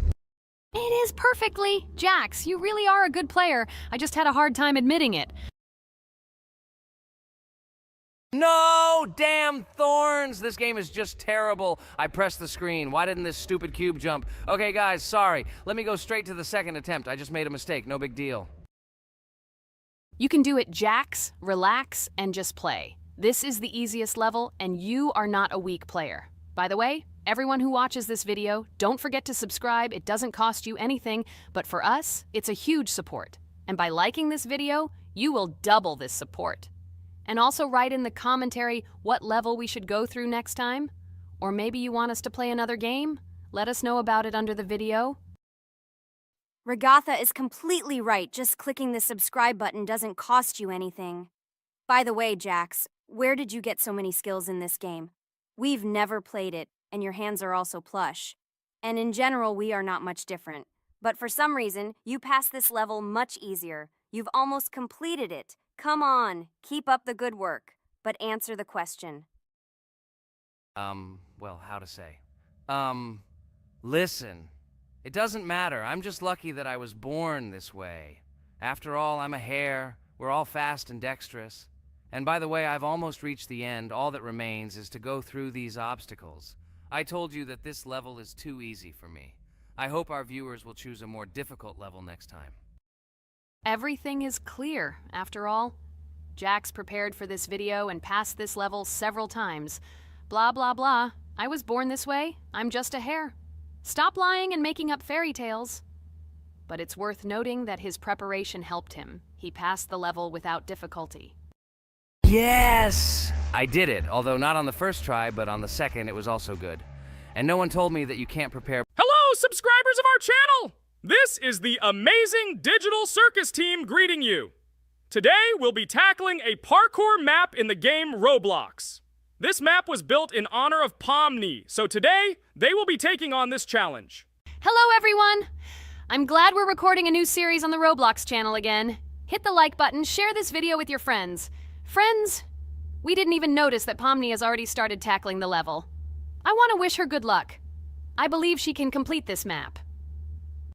It is perfectly. Jax, you really are a good player. I just had a hard time admitting it. No! Damn thorns! This game is just terrible. I pressed the screen. Why didn't this stupid cube jump? Okay, guys, sorry. Let me go straight to the second attempt. I just made a mistake. No big deal. You can do it, Jax, relax, and just play. This is the easiest level, and you are not a weak player. By the way, everyone who watches this video, don't forget to subscribe. It doesn't cost you anything, but for us, it's a huge support. And by liking this video, you will double this support. And also write in the commentary what level we should go through next time. Or maybe you want us to play another game? Let us know about it under the video. Regatha is completely right. Just clicking the subscribe button doesn't cost you anything. By the way, Jax, where did you get so many skills in this game? We've never played it, and your hands are also plush. And in general, we are not much different. But for some reason, you passed this level much easier. You've almost completed it. Come on, keep up the good work, but answer the question. Well, how to say? Listen. It doesn't matter. I'm just lucky that I was born this way. After all, I'm a hare. We're all fast and dexterous. And by the way, I've almost reached the end. All that remains is to go through these obstacles. I told you that this level is too easy for me. I hope our viewers will choose a more difficult level next time. Everything is clear, after all. Jax prepared for this video and passed this level several times. Blah, blah, blah. I was born this way. I'm just a hare. Stop lying and making up fairy tales. But it's worth noting that his preparation helped him. He passed the level without difficulty. Yes! I did it, although not on the first try, but on the second it was also good. And no one told me that you can't prepare. Hello, subscribers of our channel! This is the amazing digital circus team greeting you. Today, we'll be tackling a parkour map in the game Roblox. This map was built in honor of Pomni, so today, they will be taking on this challenge. Hello, everyone! I'm glad we're recording a new series on the Roblox channel again. Hit the like button, share this video with your friends. Friends, we didn't even notice that Pomni has already started tackling the level. I want to wish her good luck. I believe she can complete this map.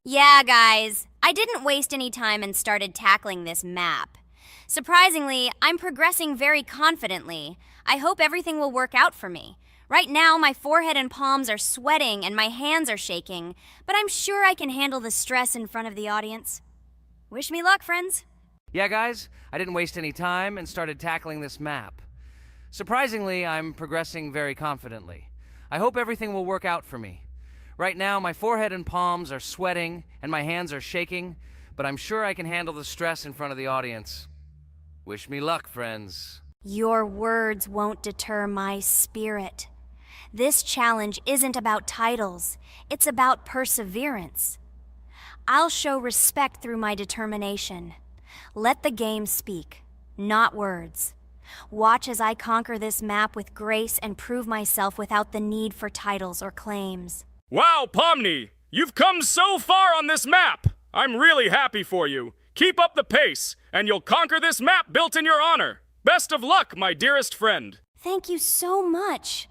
Yeah, guys, I didn't waste any time and started tackling this map. Surprisingly, I'm progressing very confidently. I hope everything will work out for me. Right now, my forehead and palms are sweating and my hands are shaking, but I'm sure I can handle the stress in front of the audience. Wish me luck, friends. Yeah, guys, I didn't waste any time and started tackling this map. Surprisingly, I'm progressing very confidently. I hope everything will work out for me. Right now, my forehead and palms are sweating and my hands are shaking, but I'm sure I can handle the stress in front of the audience. Wish me luck, friends. Your words won't deter my spirit. This challenge isn't about titles. It's about perseverance. I'll show respect through my determination. Let the game speak, not words. Watch as I conquer this map with grace and prove myself without the need for titles or claims. Wow, Pomni! You've come so far on this map! I'm really happy for you. Keep up the pace, and you'll conquer this map built in your honor. Best of luck, my dearest friend. Thank you so much.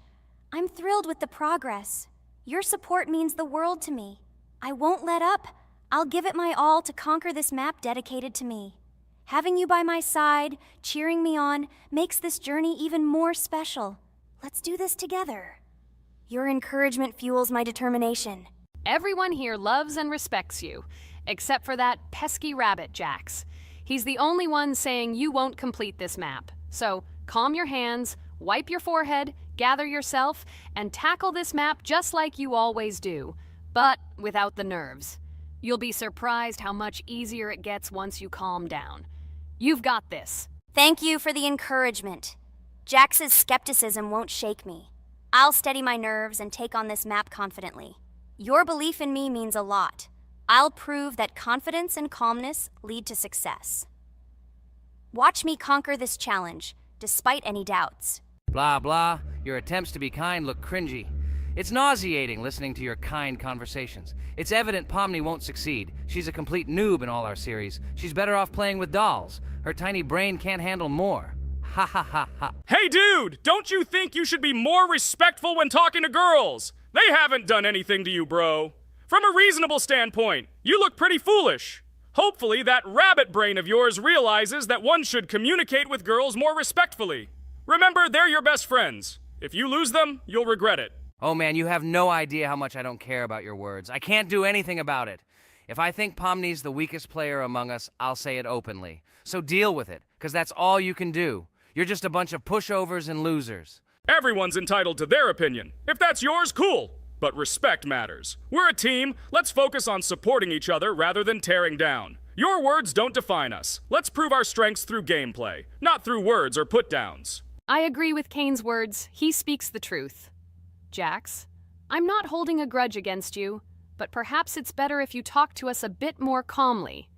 I'm thrilled with the progress. Your support means the world to me. I won't let up. I'll give it my all to conquer this map dedicated to me. Having you by my side, cheering me on, makes this journey even more special. Let's do this together. Your encouragement fuels my determination. Everyone here loves and respects you, except for that pesky rabbit, Jax. He's the only one saying you won't complete this map. So, calm your hands, wipe your forehead, gather yourself, and tackle this map just like you always do, but without the nerves. You'll be surprised how much easier it gets once you calm down. You've got this. Thank you for the encouragement. Jax's skepticism won't shake me. I'll steady my nerves and take on this map confidently. Your belief in me means a lot. I'll prove that confidence and calmness lead to success. Watch me conquer this challenge, despite any doubts. Blah, blah. Your attempts to be kind look cringy. It's nauseating listening to your kind conversations. It's evident Pomni won't succeed. She's a complete noob in all our series. She's better off playing with dolls. Her tiny brain can't handle more. Ha ha ha ha. Hey dude, don't you think you should be more respectful when talking to girls? They haven't done anything to you, bro. From a reasonable standpoint, you look pretty foolish. Hopefully that rabbit brain of yours realizes that one should communicate with girls more respectfully. Remember, they're your best friends. If you lose them, you'll regret it. Oh man, you have no idea how much I don't care about your words. I can't do anything about it. If I think Pomni's the weakest player among us, I'll say it openly. So deal with it, because that's all you can do. You're just a bunch of pushovers and losers. Everyone's entitled to their opinion. If that's yours, cool. But respect matters. We're a team. Let's focus on supporting each other rather than tearing down. Your words don't define us. Let's prove our strengths through gameplay, not through words or put-downs. I agree with Kane's words. He speaks the truth. Jax, I'm not holding a grudge against you, but perhaps it's better if you talk to us a bit more calmly.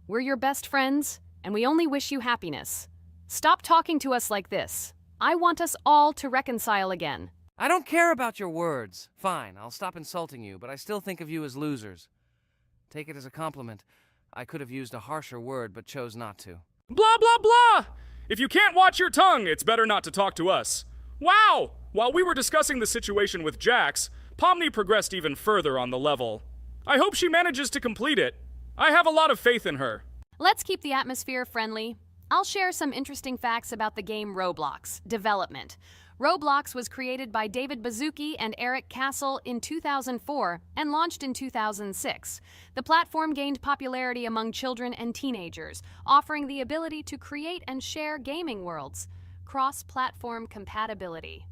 We're your best friends, and we only wish you happiness. Stop talking to us like this. I want us all to reconcile again. I don't care about your words. Fine, I'll stop insulting you, but I still think of you as losers. Take it as a compliment. I could have used a harsher word, but chose not to. Blah, blah, blah! If you can't watch your tongue, it's better not to talk to us. Wow! While we were discussing the situation with Jax, Pomni progressed even further on the level. I hope she manages to complete it. I have a lot of faith in her. Let's keep the atmosphere friendly. I'll share some interesting facts about the game Roblox development. Roblox was created by David Baszucki and Eric Castle in 2004 and launched in 2006. The platform gained popularity among children and teenagers, offering the ability to create and share gaming worlds. Cross-platform compatibility.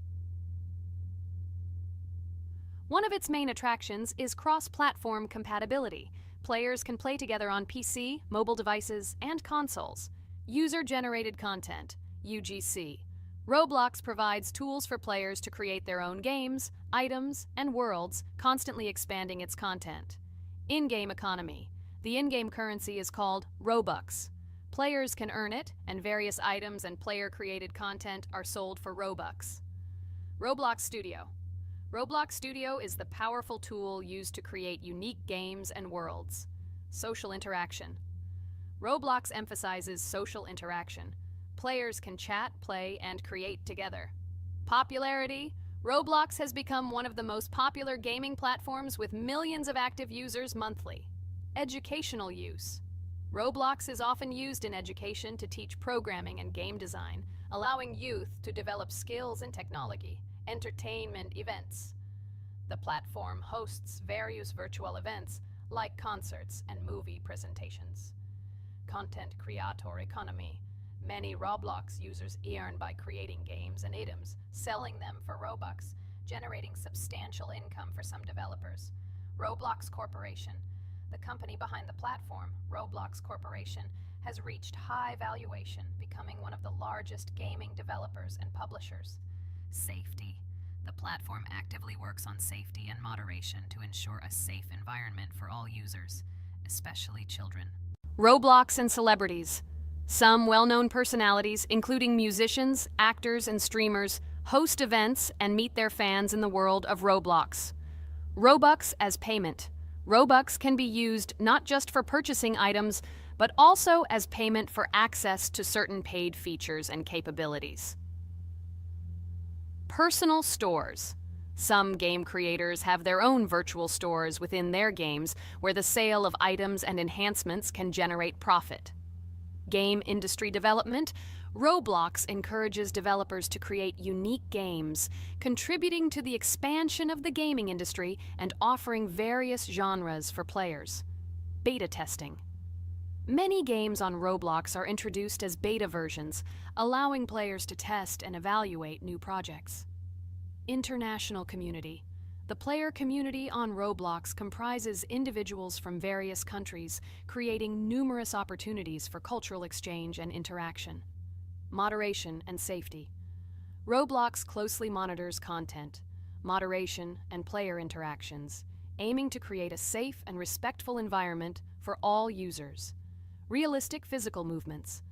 One of its main attractions is cross-platform compatibility. Players can play together on PC, mobile devices, and consoles. User-generated content, UGC. Roblox provides tools for players to create their own games, items, and worlds, constantly expanding its content. In-game economy. The in-game currency is called Robux. Players can earn it, and various items and player-created content are sold for Robux. Roblox Studio. Roblox Studio is the powerful tool used to create unique games and worlds. Social interaction. Roblox emphasizes social interaction. Players can chat, play, and create together. Popularity. Roblox has become one of the most popular gaming platforms with millions of active users monthly. Educational use. Roblox is often used in education to teach programming and game design, allowing youth to develop skills in technology. Entertainment events. The platform hosts various virtual events like concerts and movie presentations. Content creator economy. Many Roblox users earn by creating games and items, selling them for Robux, generating substantial income for some developers. Roblox Corporation. The company behind the platform, Roblox Corporation, has reached high valuation, becoming one of the largest gaming developers and publishers. Safety. The platform actively works on safety and moderation to ensure a safe environment for all users, especially children. Roblox and celebrities. Some well-known personalities, including musicians, actors, and streamers, host events and meet their fans in the world of Roblox. Robux as payment. Robux can be used not just for purchasing items, but also as payment for access to certain paid features and capabilities. Personal stores. Some game creators have their own virtual stores within their games where the sale of items and enhancements can generate profit. Game industry development. Roblox encourages developers to create unique games, contributing to the expansion of the gaming industry and offering various genres for players. Beta testing. Many games on Roblox are introduced as beta versions, allowing players to test and evaluate new projects. International community. The player community on Roblox comprises individuals from various countries, creating numerous opportunities for cultural exchange and interaction. Moderation and safety. Roblox closely monitors content, moderation, and player interactions, aiming to create a safe and respectful environment for all users. Realistic physical movements.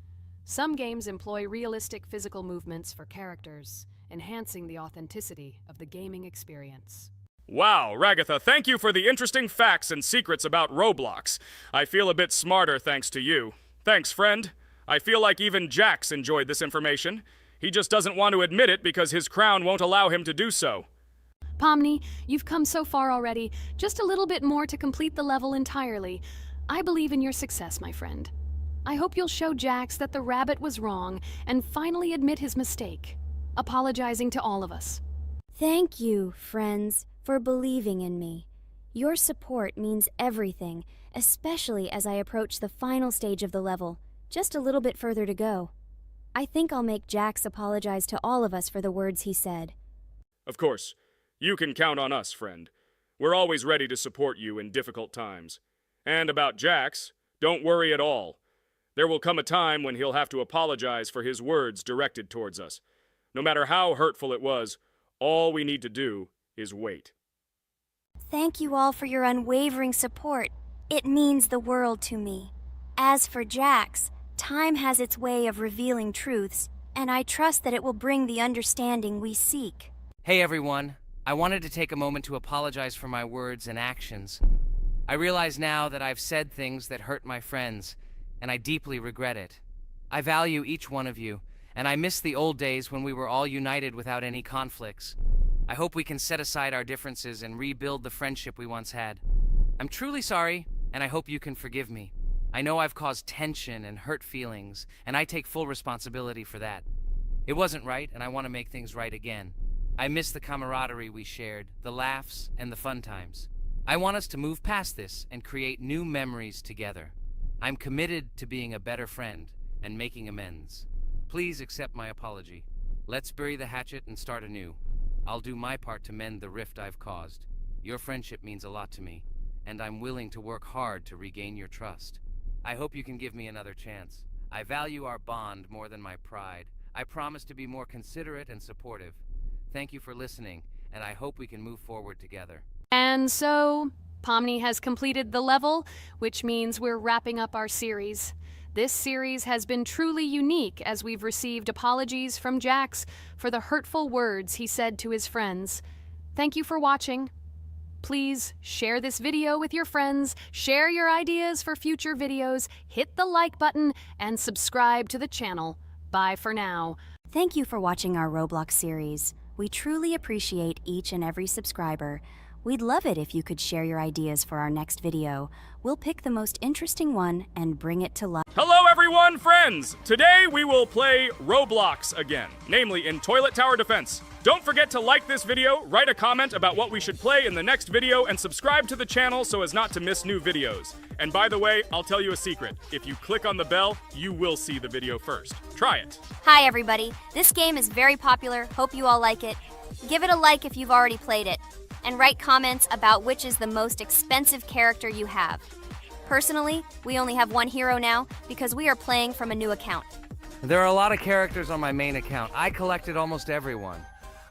Some games employ realistic physical movements for characters, enhancing the authenticity of the gaming experience. Wow, Ragatha, thank you for the interesting facts and secrets about Roblox. I feel a bit smarter thanks to you. Thanks, friend. I feel like even Jax enjoyed this information. He just doesn't want to admit it because his crown won't allow him to do so. Pomni, you've come so far already. Just a little bit more to complete the level entirely. I believe in your success, my friend. I hope you'll show Jax that the rabbit was wrong and finally admit his mistake, apologizing to all of us. Thank you, friends, for believing in me. Your support means everything, especially as I approach the final stage of the level, just a little bit further to go. I think I'll make Jax apologize to all of us for the words he said. Of course. You can count on us, friend. We're always ready to support you in difficult times. And about Jax, don't worry at all. There will come a time when he'll have to apologize for his words directed towards us. No matter how hurtful it was, all we need to do is wait. Thank you all for your unwavering support. It means the world to me. As for Jax, time has its way of revealing truths, and I trust that it will bring the understanding we seek. Hey everyone, I wanted to take a moment to apologize for my words and actions. I realize now that I've said things that hurt my friends, and I deeply regret it. I value each one of you, and I miss the old days when we were all united without any conflicts. I hope we can set aside our differences and rebuild the friendship we once had. I'm truly sorry, and I hope you can forgive me. I know I've caused tension and hurt feelings, and I take full responsibility for that. It wasn't right, and I want to make things right again. I miss the camaraderie we shared, the laughs, and the fun times. I want us to move past this and create new memories together. I'm committed to being a better friend and making amends. Please accept my apology. Let's bury the hatchet and start anew. I'll do my part to mend the rift I've caused. Your friendship means a lot to me, and I'm willing to work hard to regain your trust. I hope you can give me another chance. I value our bond more than my pride. I promise to be more considerate and supportive. Thank you for listening, and I hope we can move forward together. And so, Pomni has completed the level, which means we're wrapping up our series. This series has been truly unique as we've received apologies from Jax for the hurtful words he said to his friends. Thank you for watching. Please share this video with your friends, share your ideas for future videos, hit the like button, and subscribe to the channel. Bye for now. Thank you for watching our Roblox series. We truly appreciate each and every subscriber. We'd love it if you could share your ideas for our next video. We'll pick the most interesting one and bring it to life. Hello everyone, friends! Today we will play Roblox again, namely in Toilet Tower Defense. Don't forget to like this video, write a comment about what we should play in the next video, and subscribe to the channel so as not to miss new videos. And by the way, I'll tell you a secret. If you click on the bell, you will see the video first. Try it. Hi everybody, this game is very popular, hope you all like it. Give it a like if you've already played it, and write comments about which is the most expensive character you have. Personally, we only have one hero now because we are playing from a new account. There are a lot of characters on my main account. I collected almost everyone.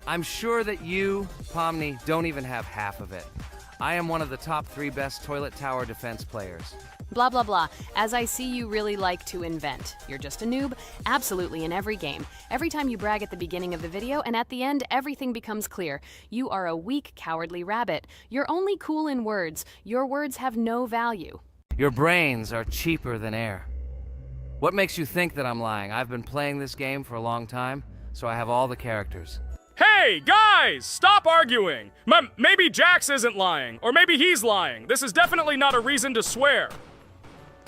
I'm sure that you, Pomni, don't even have half of it. I am one of the top 3 best Toilet Tower Defense players. Blah, blah, blah. As I see you really like to invent. You're just a noob? Absolutely, in every game. Every time you brag at the beginning of the video, and at the end, everything becomes clear. You are a weak, cowardly rabbit. You're only cool in words. Your words have no value. Your brains are cheaper than air. What makes you think that I'm lying? I've been playing this game for a long time, so I have all the characters. Hey, guys! Stop arguing! Maybe Jax isn't lying, or maybe he's lying. This is definitely not a reason to swear.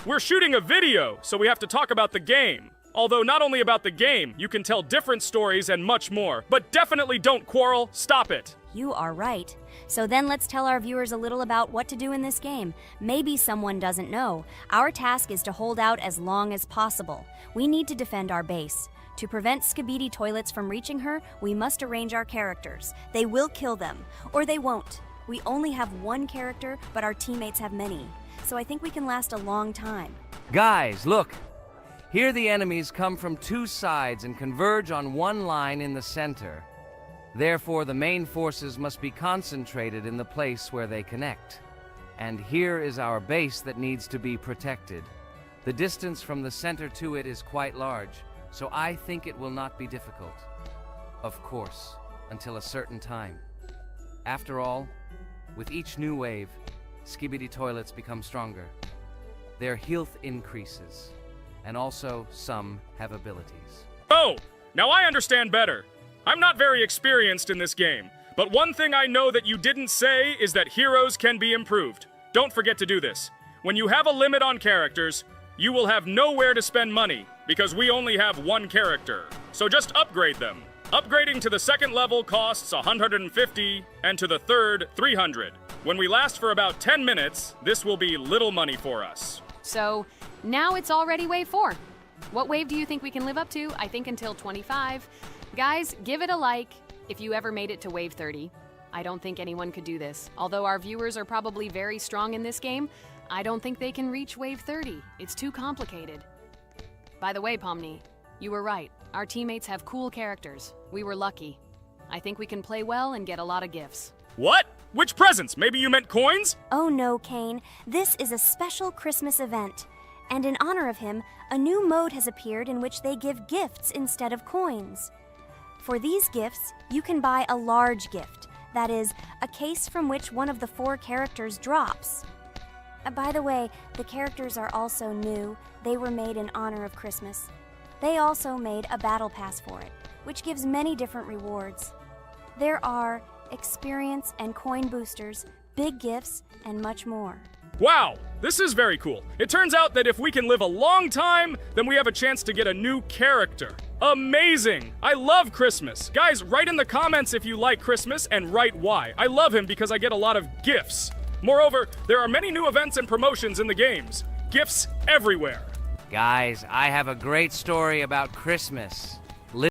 We're shooting a video, so we have to talk about the game. Although not only about the game, you can tell different stories and much more. But definitely don't quarrel. Stop it. You are right. So then let's tell our viewers a little about what to do in this game. Maybe someone doesn't know. Our task is to hold out as long as possible. We need to defend our base. To prevent Skibidi toilets from reaching her, we must arrange our characters. They will kill them, or they won't. We only have one character, but our teammates have many. So I think we can last a long time. Guys, look! Here the enemies come from 2 sides and converge on one line in the center. Therefore, the main forces must be concentrated in the place where they connect. And here is our base that needs to be protected. The distance from the center to it is quite large, so I think it will not be difficult. Of course, until a certain time. After all, with each new wave, Skibidi toilets become stronger. Their health increases, and also some have abilities. Oh, now I understand better. I'm not very experienced in this game, but one thing I know that you didn't say is that heroes can be improved. Don't forget to do this. When you have a limit on characters, you will have nowhere to spend money, because we only have one character. So just upgrade them. Upgrading to the second level costs 150, and to the third, 300. When we last for about 10 minutes, this will be little money for us. So, now it's already wave 4. What wave do you think we can live up to? I think until 25. Guys, give it a like if you ever made it to wave 30. I don't think anyone could do this. Although our viewers are probably very strong in this game, I don't think they can reach wave 30. It's too complicated. By the way, Pomni, you were right. Our teammates have cool characters. We were lucky. I think we can play well and get a lot of gifts. What? Which presents? Maybe you meant coins? Oh no, Kane. This is a special Christmas event. And in honor of him, a new mode has appeared in which they give gifts instead of coins. For these gifts, you can buy a large gift. That is, a case from which one of the 4 characters drops. By the way, the characters are also new. They were made in honor of Christmas. They also made a battle pass for it, which gives many different rewards. There are experience and coin boosters, big gifts, and much more. Wow, this is very cool. It turns out that if we can live a long time, then we have a chance to get a new character. Amazing! I love Christmas. Guys, write in the comments if you like Christmas and write why. I love him because I get a lot of gifts. Moreover, there are many new events and promotions in the games. Gifts everywhere. Guys, I have a great story about Christmas.